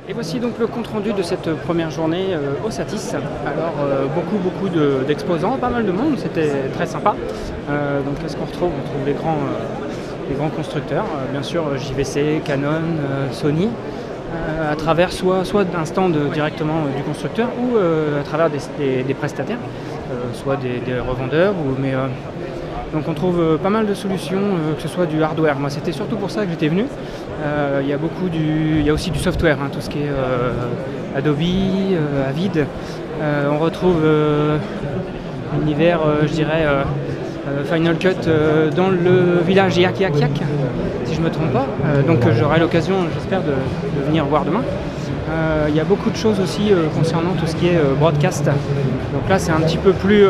Et voici donc le compte rendu de cette première journée au Satis. Alors beaucoup d'exposants, pas mal de monde, c'était très sympa. Donc qu'est-ce qu'on retrouve? On trouve les grands constructeurs, bien sûr JVC, Canon, Sony, à travers soit d'un stand directement du constructeur ou à travers des prestataires, soit des revendeurs. Donc on trouve pas mal de solutions, que ce soit du hardware. Moi c'était surtout pour ça que j'étais venu. Il y a aussi du software, tout ce qui est Adobe, Avid. On retrouve l'univers, je dirais, Final Cut dans le village Yak, si je ne me trompe pas. Donc j'aurai l'occasion, j'espère, de venir voir demain. Il y a beaucoup de choses aussi concernant tout ce qui est broadcast. Donc là c'est un petit peu plus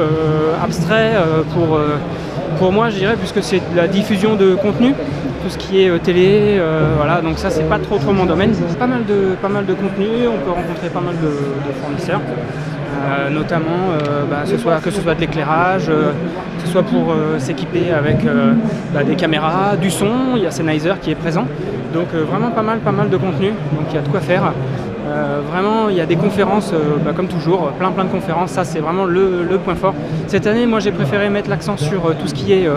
abstrait pour moi, je dirais, puisque c'est de la diffusion de contenu, tout ce qui est télé, voilà, donc ça c'est pas trop mon domaine. Pas mal de contenu, on peut rencontrer pas mal de fournisseurs, notamment que ce soit de l'éclairage, que ce soit pour s'équiper avec des caméras, du son. Il y a Sennheiser qui est présent, donc vraiment pas mal de contenu, donc il y a de quoi faire. Vraiment, il y a des conférences, comme toujours, plein de conférences, ça c'est vraiment le point fort. Cette année, moi j'ai préféré mettre l'accent sur tout ce qui est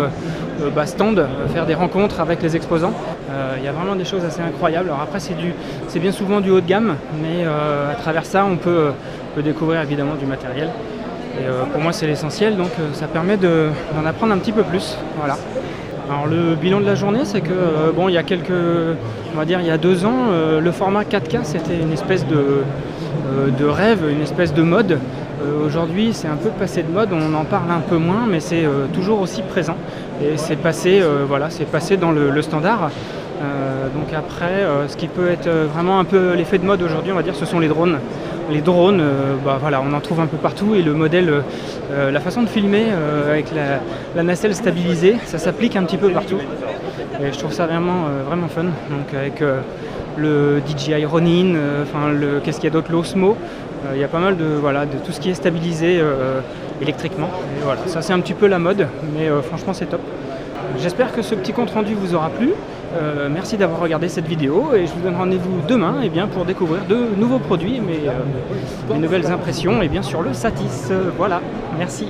stand, faire des rencontres avec les exposants. Il y a vraiment des choses assez incroyables. Alors après c'est bien souvent du haut de gamme, mais à travers ça on peut découvrir évidemment du matériel. Et pour moi c'est l'essentiel, donc ça permet d'en apprendre un petit peu plus. Voilà. Alors le bilan de la journée, c'est que il y a il y a 2 ans, le format 4K c'était une espèce de rêve, une espèce de mode. Aujourd'hui c'est un peu passé de mode, on en parle un peu moins, mais c'est toujours aussi présent. Et c'est passé dans le standard. Donc après, ce qui peut être vraiment un peu l'effet de mode aujourd'hui, on va dire, ce sont les drones. Les drones, on en trouve un peu partout, et le modèle, la façon de filmer avec la nacelle stabilisée, ça s'applique un petit peu partout. Et je trouve ça vraiment fun. Donc avec le DJI Ronin, qu'est-ce qu'il y a d'autre, l'Osmo, il y a pas mal de tout ce qui est stabilisé électriquement. Et voilà, ça c'est un petit peu la mode, mais franchement c'est top. J'espère que ce petit compte rendu vous aura plu. Merci d'avoir regardé cette vidéo et je vous donne rendez-vous demain pour découvrir de nouveaux produits, mes nouvelles impressions sur le Satis. Voilà, merci.